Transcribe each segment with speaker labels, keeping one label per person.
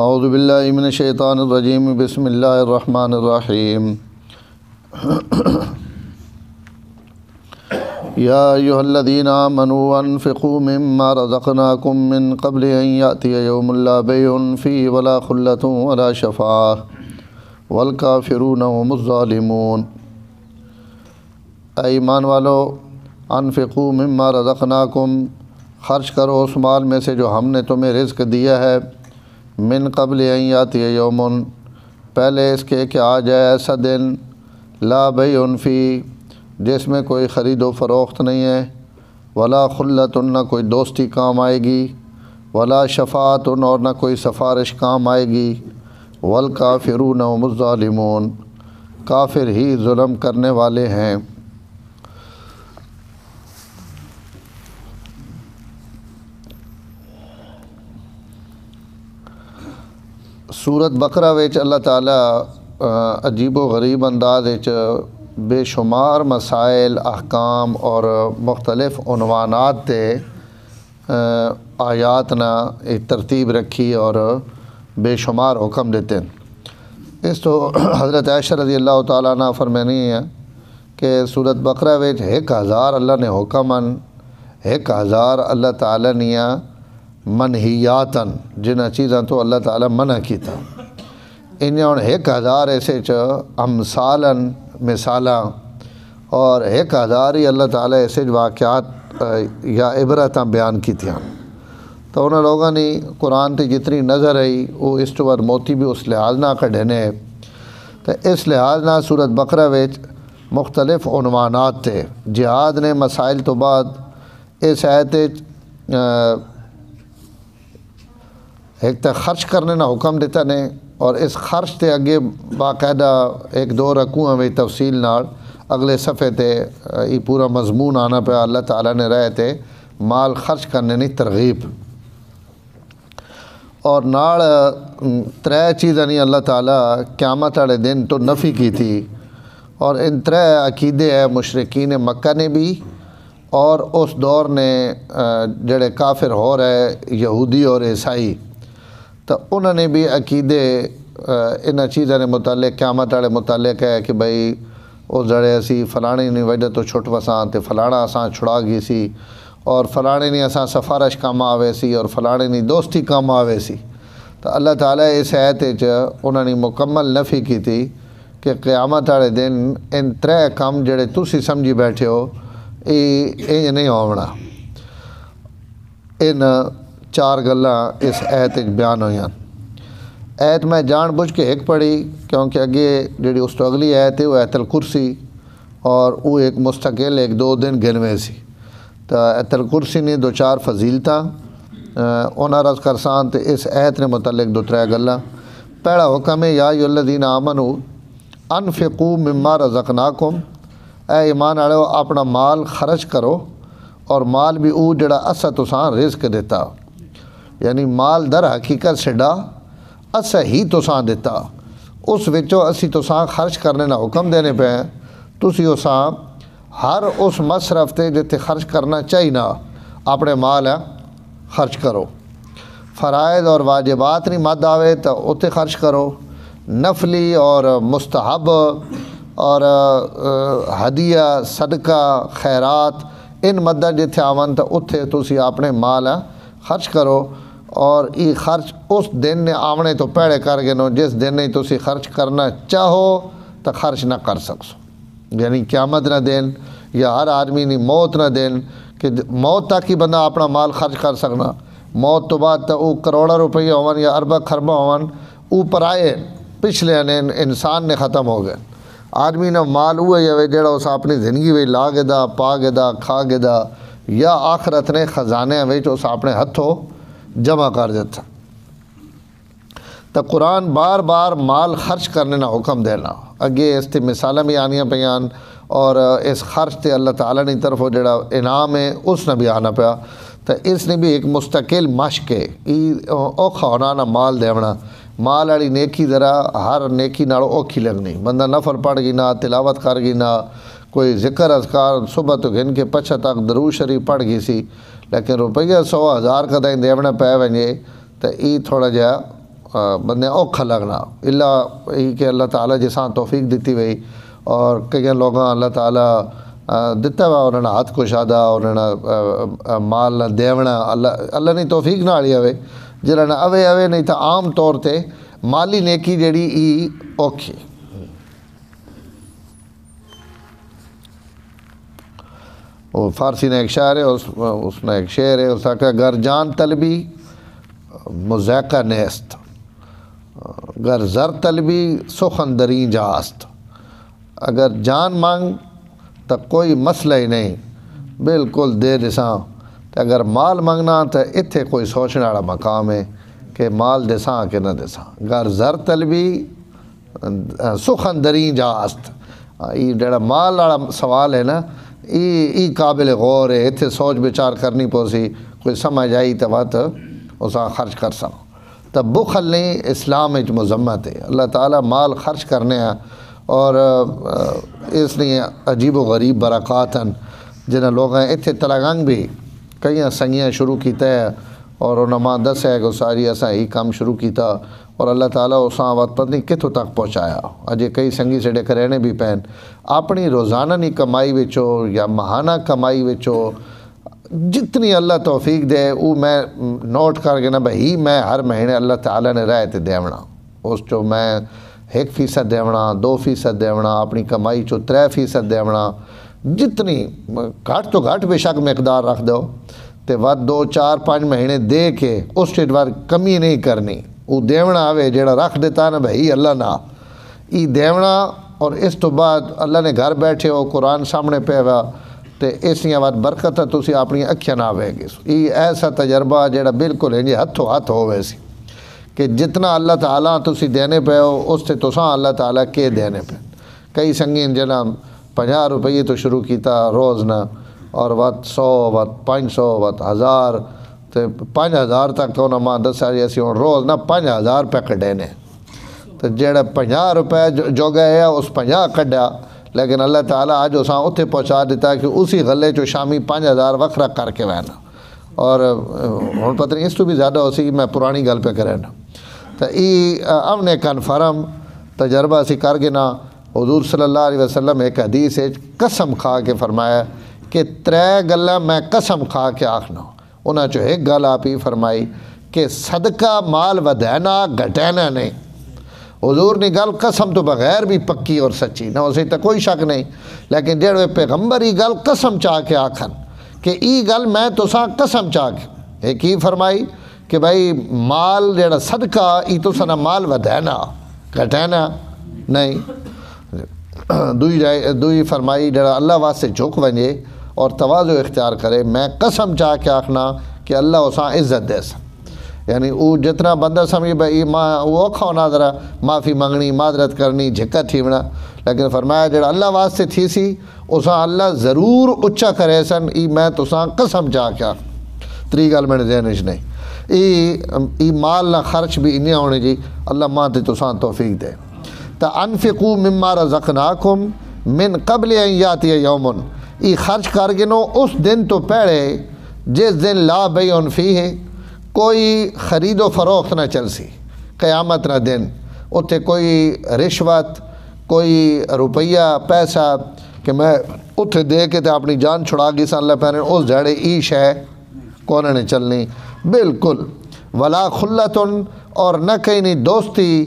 Speaker 1: اعوذ باللہ من الشیطان الرجیم بسم اللہ الرحمن الرحیم یا ایھا الذین آمنوا انفقوا مما رزقناکم من قبل ان یأتی یوم لا بیع فیہ ولا خلۃ ولا شفاعۃ والکافرون هم الظالمون۔ اے ایمان والو، انفقوا مما رزقناکم، خرچ کرو اس مال میں سے جو ہم نے تمہیں رزق دیا ہے، من قبل ان یاتی یوم، پہلے اس کے کہ آ جائے ایسا دن، لا بیع فی، جس میں کوئی خرید و فروخت نہیں ہے، ولا خلۃ، نہ کوئی دوستی کام آئے گی، ولا شفاعۃ، اور نہ کوئی سفارش کام آئے گی، والکافرون هم الظالمون، کافر ہی ظلم کرنے والے ہیں۔ سورت بقرہ وچ اللہ تعالیٰ عجیب و غریب انداز وچ بے شمار مسائل، احکام اور مختلف عنوانات تے آیات نا ایک ترتیب رکھی اور بے شمار حکم دیتے ہیں۔ اس تو حضرت عائشہ رضی اللہ تعالیٰ عنہ فرمانی ہے کہ سورت بقرہ وچ 1000 اللہ نے حکمن، 1000 اللہ تعالیٰ نے منہیاتن، جنہ چیزاں تو اللہ تعالیٰ منع کیتا، انہیں ہن 1000 ایسے امثالن، مثالاں، اور 1000 ہی اللہ تعالیٰ ایسے واقعات یا عبرتاں بیان کیتیاں۔ تو انہوں لوگوں نے قرآن تے جتنی نظر آئی وہ اس تو بعد موتی بھی اس لحاظ نہ کھڑنے، تو اس لحاظ نہ سورت بقرہ وچ مختلف عنوانات تھے۔ جہاد نے مسائل تو بعد اس آیت ایک تو خرچ کرنے نہ حکم دیتا نے، اور اس خرچ تے اگے باقاعدہ 1-2 رکوعاں میں تفصیل نال اگلے صفحے تے یہ پورا مضمون آنا پہ اللہ تعالیٰ نے رہے تھے مال خرچ کرنے نہیں ترغیب، اور نال 3 چیزیں نہیں اللہ تعالیٰ قیامت والے دن تو نفی کی تھی، اور ان 3 عقیدے ہیں مشرکین مکہ نے بھی، اور اس دور نے جڑے کافر ہو رہے یہودی اور عیسائی، تو انہوں نے بھی عقیدے ان چیزوں نے متعلق قیامت والے متعلق ہے کہ بھئی وہ جڑے اسی فلانے نے وجہ تو چھٹ وساں تے فلانا اساں چھڑا گئی سی، اور فلانے نے اساں سفارش کام آوے سی، اور فلانے نے دوستی کام آوے سی۔ تو اللہ تعالیٰ اس آیت وچ انہوں نے مکمل نفی کی تھی کہ قیامت والے دن ان 3 کام جڑے تسی سمجھی بیٹھے ہو یہ نہیں ہونا۔ ان 4 گلاں اس آیت وچ بیان ہوئیاں۔ آیت میں جان بوجھ کے ایک پڑھی کیونکہ اگے جڑی اس تو اگلی آیت ہے وہ آیت الکرسی، اور وہ ایک مستقل 1-2 دن گنوے سی، تو آیت الکرسی نے 2-4 فضیلتاں انہاں رض کرسان، تے اس آیت نے متعلق 2-3 گلاں۔ پہلا حکم ہے یا ایھا الذین آمنوا انفقوا مما رزقناکم، اے ایمان والو اپنا مال خرچ کرو، اور مال بھی او جڑا اسا تساں رزق دیتا، یعنی مال در حقیقت سڈا اسا ہی تساں دیتا، اس وچوں اسی تساں خرچ کرنے نہ حکم دینے پہ ہیں، تسی اساں ہر اس مصرف تے جتے خرچ کرنا چاہینا اپنے مال خرچ کرو۔ فرائض اور واجبات نہیں مد آوے تو اتے خرچ کرو، نفلی اور مستحب اور ہدیہ، صدقہ، خیرات، ان مدہ جتھے آون تو اتھے تسی اپنے مال خرچ کرو، اور یہ خرچ اس دن نے آونے تو پیڑے کر گئے نو جس دن نے تسی خرچ کرنا چاہو تو خرچ نہ کر سکسو، یعنی قیامت نہ دین یا ہر آدمی نے موت نہ دین کہ موت تک ہی بندہ اپنا مال خرچ کر سکنا، موت تو بعد تو وہ کروڑا روپیہ ہون یا اربہ خربہ ہون اوپر آئے پچھلے نے انسان نے ختم ہو گئے، آدمی نے مال ہوئے یا جڑا اس اپنی زندگی میں لا گے دا، پا گے دا، کھا گے دا، یا آخرت نے خزانے میں اس اپنے ہتھوں جمع کر دیتا۔ تو قرآن بار بار مال خرچ کرنے نہ حکم دینا، اگے اس تے مثالیں بھی آنیاں پیان، اور اس خرچ تے اللہ تعالیٰ نے طرف جڑا انعام ہے اس نے بھی آنا پیا، تو اس نے بھی ایک مستقل مشق ہے اوکھا ہونا نہ مال دیونا، مال والی نیکی ذرا ہر نیکی نال اوکھی لگنی، بندہ نفل پڑھ گی نہ، تلاوت کر گی نہ، کوئی ذکر اذکار صبح تو گن کے پچھا تک درود شریف پڑھ گئی سی، لیکن روپیہ 100 1000 کا دیں دیونا پہ ونجے تو یہ تھوڑا جہا بندے اوکھا لگنا اللہ ہی کہ اللہ تعالیٰ جساں توفیق دیتی ہوئی اور کئی لوگاں اللہ تعالیٰ دیتا ہوا انہوں نے ہاتھ کشادہ انہوں نے مال نہ دیونا اللہ نے توفیق نہ آڑی ہوئے جنہوں نے اوے نہیں تھا عام طور تے مالی نیکی جیڑی ای اوکھی وہ فارسی نے ایک شاعر ہے اس نے ایک شعر ہے اس کا گر جان طلبی مذائقہ نیست گر زر طلبی سخن دریں جاست اگر جان مانگ تو کوئی مسئلہ ہی نہیں بالکل دے دساں اگر مال منگنا تو اتھے کوئی سوچنے والا مقام ہے کہ مال دساں کہ نہ دساں گر زر طلبی سخن دریں جاست یہ جڑا مال والا سوال ہے نا ای قابل غور ہے اتھے سوچ بچار کرنی پوسی کوئی سمجھ آئی تو بات اساں خرچ کر سکو تو بخل نہیں اسلام وچ مذمت ہے اللہ تعالیٰ مال خرچ کرنے ہیں اور اس لیے عجیب و غریب برکات ہیں جنہیں لوگ ہیں اتھے تلگنگ بھی کئی سنگیاں شروع کیتا ہے اور انہوں ماں دس ہے کہ ساری اساں ہی کام شروع کیتا اور اللہ تعالیٰ اساں وقت پتہ نہیں کتوں تک پہنچایا اجے کئی سنگی سڑے کرینے بھی پین اپنی روزانہ نہیں کمائی وچو یا ماہانہ کمائی وچو جتنی اللہ توفیق دے وہ میں نوٹ کر کے نا بھائی میں ہر مہینے اللہ تعالیٰ نے رائے تے دیونا اس چو میں 1% دیونا 2% دیونا اپنی کمائی چو 3% دیونا جتنی گھٹ تو گھٹ بے شک مقدار رکھ دو تے ود 2 4 5 مہینے دے کے اس ٹیٹ بار کمی نہیں کرنی وہ دیونا آوے جیڑا رکھ دیتا نا بھائی اللہ نہ ای دیونا اور اس تو بعد اللہ نے گھر بیٹھے ہو قرآن سامنے پہ ہوا تے ایسیاں بات برکت ہے تسی اپنی اکھیاں نہ آوے گی یہ ایسا تجربہ جیڑا بالکل ہے جی ہاتھوں ہاتھ ہو ویسی کہ جتنا اللہ تعالیٰ تسی دینے پہ ہو اس سے تساں اللہ تعالیٰ کے دینے پہ کئی سنگین جنا 50 روپیے تو شروع کیتا روز نہ اور وقت 100 وقت 500 وقت 1000 تے 5000 تک تو ماں دس ایسی ہوں روز نہ 5000 پہ کڈینے تو جیڑا 50 روپے جو گئے اس 50 کڈیا لیکن اللہ تعالیٰ آج اساں اتھے پہنچا دیتا کہ اسی غلے چو شامی 5000 وکھرا کر کے وینا اور ہوں پتہ نہیں اس تو بھی زیادہ ہو سی میں پرانی گل پہ کریں تو ای ام نے کنفرم تجربہ اسی کر کے نا حضور صلی اللہ علیہ وسلم ایک حدیث ہے قسم کھا کے فرمایا کہ 3 گلاں میں قسم کھا کے آکھنا انہاں چو ایک گل آپ ہی فرمائی کہ صدقہ مال ودینا گھٹینا نہیں حضور نے گل قسم تو بغیر بھی پکی اور سچی نہ اسے تو کوئی شک نہیں لیکن جڑے پیغمبر ای گل قسم چاہ کے آکھن کہ ای گل میں تو ساں قسم چاہ کے ایک ہی فرمائی کہ بھائی مال جڑا صدقہ ای تو سنا مال ودینا گھٹینا نہیں دوئی فرمائی جڑا اللہ واسطے جھک ونجے اور تواضع اختیار کرے میں قسم چاہ کے آکھنا کہ اللہ اساں عزت دے سا یعنی وہ جتنا بندہ سمجھے بھائی ماں وہ اوکھا ہونا ذرا معافی منگنی معذرت کرنی جھکا تھیونا لیکن فرمایا جڑا اللہ واسطے تھی سی اساں اللہ ضرور اچھا کرے سن ای میں تو ساں قسم چاہ کے آکھ 3 گل میں ذہن وچ نہیں ای مال نہ خرچ بھی انہیں ہونے جی اللہ ماں تے تو ساں توفیق دے تا انفقوا مما رزقناکم من قبل ان یاتی یوم ای خرچ کر گنو اس دن تو پہلے جس دن لا بیع فیہ کوئی خرید و فروخت نہ چل سی قیامت نہ دن اتھے کوئی رشوت کوئی روپیہ پیسہ کہ میں اتھے دے کے تے اپنی جان چھڑا گی سن اللہ پہنے اس جڑے ای شے کون نے چلنی بالکل ولا خلتن اور نہ کہیں نہیں دوستی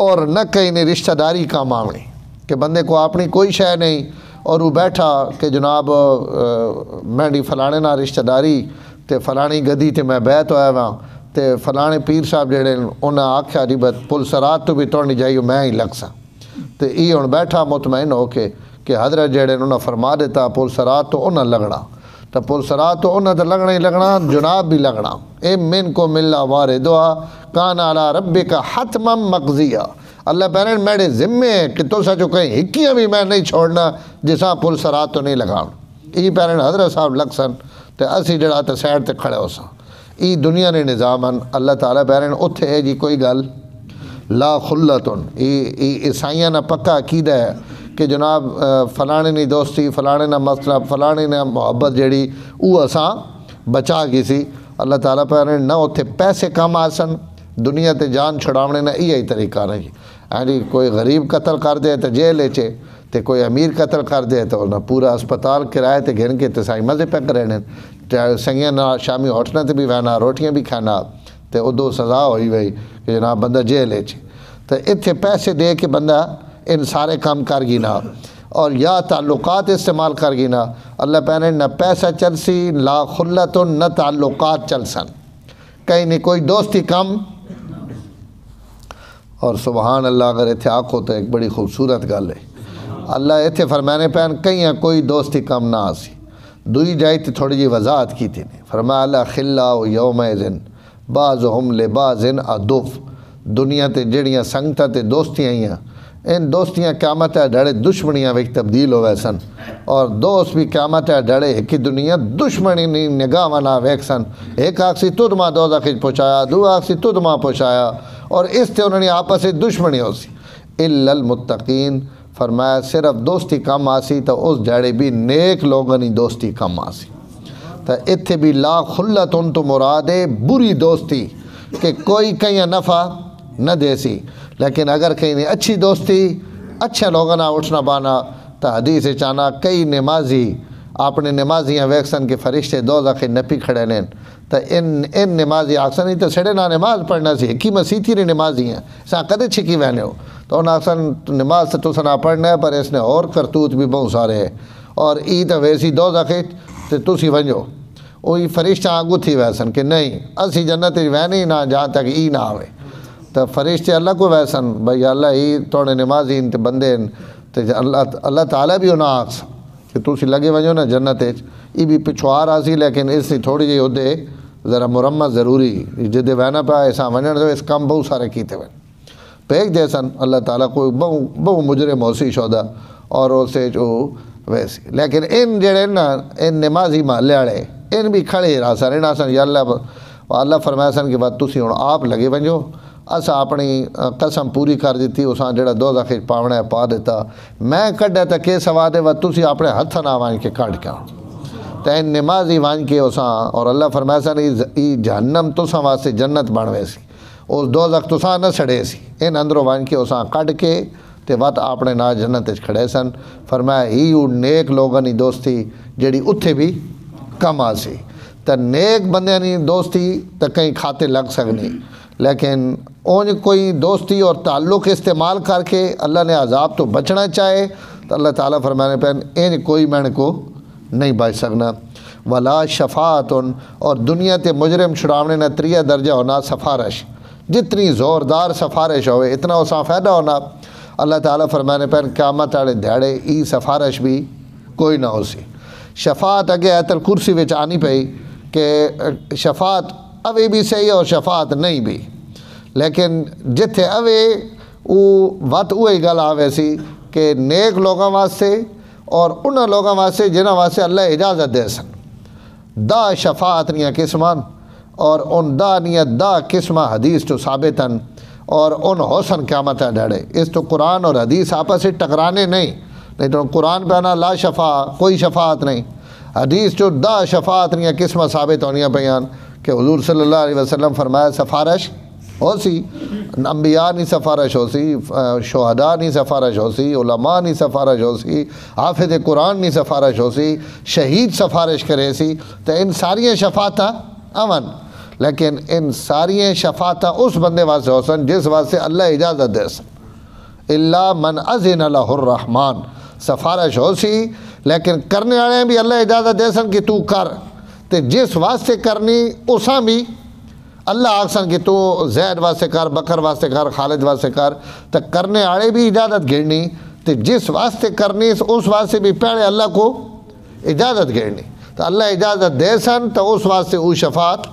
Speaker 1: اور نہ کہیں نہیں رشتہ داری کا معاملے کہ بندے کو اپنی کوئی شے نہیں اور وہ بیٹھا کہ جناب میں دی فلانے نہ رشتہ داری تے فلانی گدی تے میں بیت ہویا ہاں تے فلانے پیر صاحب جڑے انہاں آکھیا جی بس پل سرات تو بھی توڑنی جائیو میں ہی لگ سا تے ای ہن بیٹھا مطمئن ہو کے کہ حضرت جڑے انہاں فرما دیتا پل سرات تو انہاں لگنا تو پل سرات تو انہاں تے لگنا ہی لگنا جناب بھی لگنا اے من کو ملا واردوا کان علی ربک حتما مقضیہ اللہ پہنے میرے ذمے کہ تو سا جو کہیں ہکیاں بھی میں نہیں چھوڑنا جساں پل سرات تو نہیں لگاؤں ای پہنے حضرت صاحب لگ سن تے اسی جڑا تے سائڈ تے کھڑے ہو سا ای دنیا نے نظامن اللہ تعالیٰ پہنے اتھے ہے جی کوئی گل لا خلتن ای عیسائیاں نہ پکا عقیدہ ہے کہ جناب فلانے نی دوستی فلانے نہ مطلب فلانے نہ محبت جڑی او اساں بچا گئی سی اللہ تعالیٰ پہنے نہ اتھے پیسے کم آسن دنیا تے جان چھڑاونے نہ یہی طریقہ نہیں. ہاں جی کوئی غریب قتل کر دے تو جیل چے تے کوئی امیر قتل کر دے تو نہ پورا اسپتال کرائے تے گھن کے تے سائی مزے پہ کرنے سنگیاں نہ شامی ہوٹلوں تے بھی بہنا روٹیاں بھی کھانا تے ادو سزا ہوئی وئی کہ جناب بندہ جیل چے. تو اتنے پیسے دے کے بندہ ان سارے کام کر گی نا اور یا تعلقات استعمال کر گی نا. اللہ پہنے نہ پیسہ چل سی لا خلت نہ تعلقات چل سن کہیں نہیں کوئی دوستی کم. اور سبحان اللہ اگر اتنے آکھو تو ایک بڑی خوبصورت گل ہے. اللہ اتنے فرمانے پہن کہیں کوئی دوستی کم نہ آسی. دوئی جائی تو تھوڑی جی وضاحت کی تھی نے فرمایا اللہ خلاء یومئذ بعضهم لبعض عدو. دنیا تے جڑیاں سنگتاں تے دوستیاں ہیں ان دوستیاں قیامت ڈڑے دشمنیاں وچ تبدیل ہوئے سن اور دوست بھی قیامت ڈڑے ایک دنیا دشمنی نہیں نگاہ نہ ویکھ سن. ایک آکسی تُد ماں دوزخ پہنچایا دو آکسی تُد ماں پہنچایا اور اس تے انہوں نے آپس سے دشمنی ہو سی. الا المتقین فرمایا صرف دوستی کم آسی تو اس جڑے بھی نیک لوگوں نے دوستی کم آسی. تو اتھے بھی لا خلت ان تو مراد ہے بری دوستی کہ کوئی کہیں نفع نہ دے سی. لیکن اگر کہیں اچھی دوستی اچھے لوگوں نہ اٹھنا بانا تو حدیث چانا کئی نمازی اپنے نمازیاں ویکسن کے فرشتے دوزخ نپی کھڑے لین تو ان نمازی آکسن ہی تو سڑے نہ نماز پڑھنا سی کی مسیحی نے نمازی ہیں ساں کدے چھکی وینے ہو تو ان آکسن نماز تو سنا پڑھنا ہے پر اس نے اور کرتوت بھی بہت سارے ہیں اور ای تو ویسی دوزخ تو تسی ونجو وہی فرشتہ آگو تھی ویسن کہ نہیں اسی جنت وینے نہ جہاں تک ای نہ آوے. تو فرشتے اللہ کو ویسن بھائی اللہ ہی توڑے نمازی ان تے بندے تے اللہ تعالیٰ بھی انہاں آکس کہ تسی لگے ونجو نا جنت ای بھی پچھوار آسی لیکن اس نے تھوڑی جی عہدے ذرا مرمت ضروری جدے وینا پا ایسا ونجن تو اس کام بہت سارے کیتے ہوئے پیک دے سن اللہ تعالیٰ کوئی بہو مجرم ہوسی شودا اور اسے جو ویسی. لیکن ان جڑے نا ان نمازی محلے والے ان بھی کھڑے رہا سن ان آسن یا اللہ فرمایا سن کہ بعد تسی ہوں آپ لگے ونجو اسا اپنی قسم پوری کر دیتی اساں جڑا دوزخ پاونا ہے پا دیتا میں کڈا تا کہ سوا دے و تسی اپنے ہتھ نہ وان کے کڈ کے تو ان نمازی وان کے اساں اور اللہ فرمایا سن ای جہنم تساں واسطے جنت بنوے سی اس دوزخ تساں نہ سڑے سی ان اندروں وان کے اساں کڈ کے تے وات اپنے نا جنت کھڑے سن. فرمایا ہی نیک لوگاں دی دوستی جڑی اتھے بھی کم آسی. تو نیک بندیاں دی دوستی تو کہیں کھاتے لگ سکنی لیکن اون کوئی دوستی اور تعلق استعمال کر کے اللہ نے عذاب تو بچنا چاہے تو اللہ تعالیٰ فرمانے پہ ان کوئی میں کو نہیں بچ سکنا. ولا شفاعت اور دنیا تے مجرم چھڑاونے نہ تریہ درجہ ہونا سفارش جتنی زوردار سفارش ہوئے اتنا اساں فائدہ ہونا. اللہ تعالیٰ فرمانے پہ قیامت والے دھیڑے ای سفارش بھی کوئی نہ ہو سی. شفاعت اگے ایت الکرسی وچ آنی پئی کہ شفاعت اوے بھی صحیح اور شفاعت نہیں بھی لیکن جتھے اوے وقت وہی گل آوے سی کہ نیک لوگوں واسطے اور انہاں لوگوں واسطے جنہاں واسطے اللہ اجازت دے سن دا شفاعت نیاں قسمان اور ان دا نیاں دا قسمہ حدیث تو ثابتاً اور ان حسن قیامت ڈھڑے. اس تو قرآن اور حدیث آپس سے ٹکرانے نہیں تو قرآن پہ آنا لا شفا کوئی شفاعت نہیں حدیث جو دا شفاعت نیاں قسمہ ثابت ہونیاں بیان کہ حضور صلی اللہ علیہ وسلم فرمایا سفارش ہو سی انبیاء نہیں سفارش ہو سی شہداء نہیں سفارش ہو سی علماء نہیں سفارش ہو سی حافظ قرآن نہیں سفارش ہو سی شہید سفارش کرے سی تو ان ساری شفاعتاں امن لیکن ان ساری شفاعتاں اس بندے واسطے ہو سن جس واسطے اللہ اجازت دے سن الا من اذن لہ الرحمن سفارش ہو سی لیکن کرنے والے بھی اللہ اجازت دے سن کہ تو کر تے جس واسطے کرنی اساں بھی اللہ آکسن کہ تو زید واسطے کر بکر واسطے کر خالد واسطے کر تو کرنے والے بھی اجازت گھڑنی تے جس واسطے کرنی اس واسطے بھی پہلے اللہ کو اجازت گھڑنی تو اللہ اجازت دے سن تو اس واسطے وہ شفاعت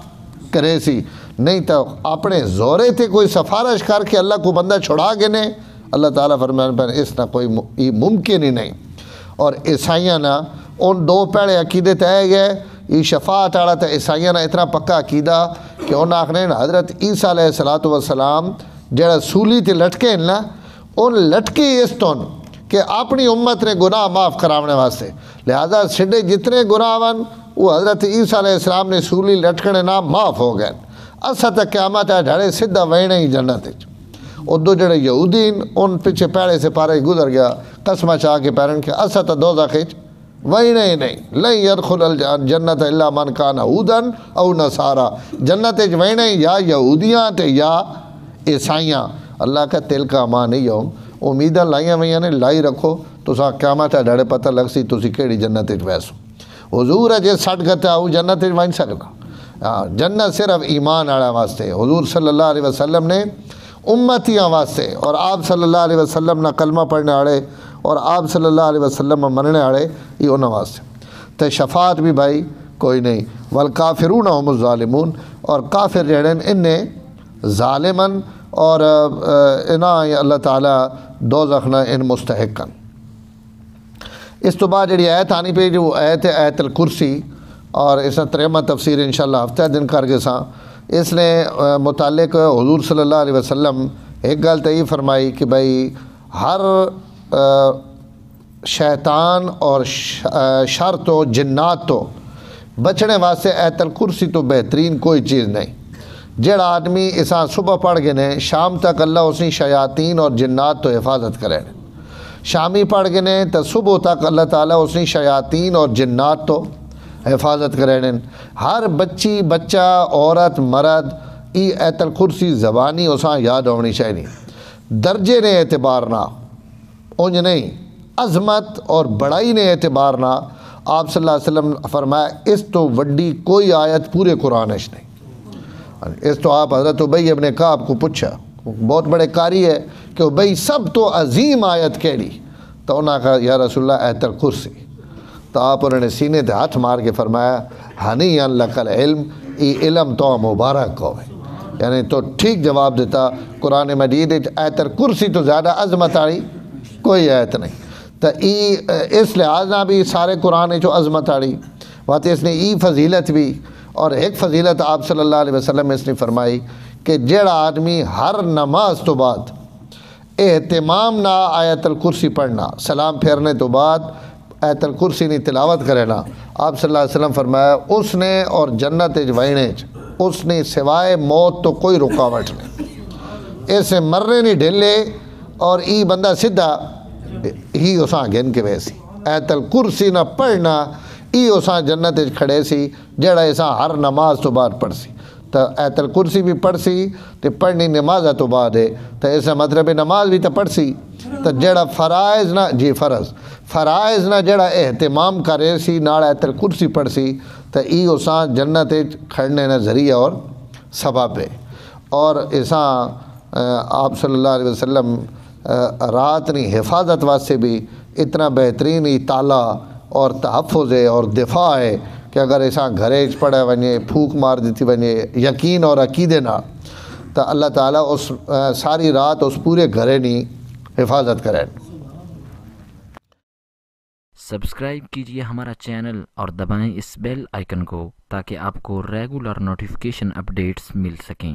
Speaker 1: کرے سی نہیں تو اپنے زورے تھے کوئی سفارش کر کے اللہ کو بندہ چھڑا گنے اللہ تعالیٰ فرمانے پر اس نہ کوئی ممکن ہی نہیں. اور عیسائیاں نہ ان دو پہلے عقیدے تے گئے یہ شفاعت والا تو عیسائیاں نہ اتنا پکا عقیدہ کہ انہوں آخنے حضرت عیسیٰ علیہ السلام جڑا سولی تے لٹکے نا ان لٹکے اس تون کہ اپنی امت نے گناہ معاف کراونے واسطے لہذا سڈے جتنے گناہ ون وہ حضرت عیسیٰ علیہ السلام نے سولی لٹکنے نہ معاف ہو گئے. اسا تا قیامت ہے جھڑے سدھا وینے ہی جنت وچ ادو جڑے یہودین ان پیچھے پیڑے سے پارے گزر گیا قسمہ چاہ کے پیرن کے اسا تا دوزخ وچ وینے ہی نہیں لن يدخل الجنت الا من کان ہودن او نصارا جنت وچ وینے یا یہودیاں تے یا عیسائیاں اللہ کا تل کا امان نہیں یوم امیداں لائیاں ویاں نے لائی رکھو تساں قیامت ہے ڈھڑے پتہ لگ سی تسی کیڑی جنت وچ ویسو حضور ہے جے سٹ گتا او جنت وچ وین سکدا جنت صرف ایمان والا واسطے حضور صلی اللہ علیہ وسلم نے امتیاں واسطے اور آپ صلی اللہ علیہ وسلم نہ کلمہ پڑھنے والے اور آپ صلی اللہ علیہ وسلم مننے والے یہ انہاں واسطے تے شفاعت بھی بھائی کوئی نہیں والکافرون هم الظالمون اور کافر جڑے انہیں ظالمن اور انہاں اللہ تعالیٰ دوزخ نہ ان مستحقن اس تو بعد جڑی آیت آنی پہ جو آیت ہے آیت الکرسی اور اس نے تریمہ تفسیر انشاءاللہ ہفتہ دن کر کے ساں اس نے متعلق حضور صلی اللہ علیہ وسلم ایک گل تو یہ فرمائی کہ بھائی ہر شیطان اور شر تو جنات تو بچنے واسطے آیت الکرسی تو بہترین کوئی چیز نہیں جڑا آدمی اساں صبح پڑھ گئے نے شام تک اللہ اسی شیاطین اور جنات تو حفاظت کرے شامی پڑھ گئے نے تو صبح تک اللہ تعالیٰ اسی شیاطین اور جنات تو حفاظت کرے ہر بچی بچہ عورت مرد ای آیت الکرسی زبانی اساں یاد ہونی چاہیے درجے نے اعتبار نہ اونج نہیں عظمت اور بڑائی نے اعتبار نہ آپ صلی اللہ علیہ وسلم فرمایا اس تو وڈی کوئی آیت پورے قرآن اچ نہیں اس تو آپ حضرت ابی ابن کعب کو پوچھا بہت بڑے قاری ہے کہ ابی سب تو عظیم آیت کیڑی تو انہوں نے کہا یا رسول اللہ آیت الکرسی تو آپ انہوں نے سینے تے ہاتھ مار کے فرمایا ہنیئا لک العلم ای علم تو مبارک ہوئے یعنی تو ٹھیک جواب دیتا قرآن مجید آیت الکرسی تو زیادہ عظمت آئی کوئی آیت نہیں تو اس لحاظ نہ بھی سارے قرآن جو عظمت آئی بات اس نے ای فضیلت بھی اور ایک فضیلت آپ صلی اللہ علیہ وسلم اس نے فرمائی کہ جڑا آدمی ہر نماز تو بعد اہتمام نہ آیت الکرسی پڑھنا سلام پھیرنے تو بعد آیت الکرسی نے تلاوت کرے نا آپ صلی اللہ علیہ وسلم فرمایا اس نے اور جنت وینے اس نے سوائے موت تو کوئی رکاوٹ نہیں ایسے مرنے نہیں ڈھلے اور ای بندہ سدھا ہی اساں گن کے ویسی آیت الکرسی نہ پڑھنا ای اساں جنت کھڑے سی جڑا اساں ہر نماز تو بعد پڑھ سی تو آیت الکرسی بھی پڑھ سی تو پڑھنی نماز تو بعد ہے تو ایسا مطلب نماز بھی تو پڑھ سی تو جڑا فرائض نہ جی فرائض نہ جڑا اہتمام کرے سی نال آیت الکرسی پڑھ سی تو ای اساں جنت کھڑنے نہ ذریعہ اور سبب ہے اور اساں آپ صلی اللہ علیہ وسلم رات نی حفاظت واسطے بھی اتنا بہترین ہی تالا اور تحفظ ہے اور دفاع ہے کہ اگر ایسا گھرے پڑے ونجے پھوک مار دیتی ونجے یقین اور عقیدے نہ تو اللہ تعالیٰ اس ساری رات اس پورے گھرے نی حفاظت کرے
Speaker 2: سبسکرائب کیجئے ہمارا چینل اور دبائیں اس بیل آئیکن کو تاکہ آپ کو ریگولر نوٹیفیکیشن اپڈیٹس مل سکیں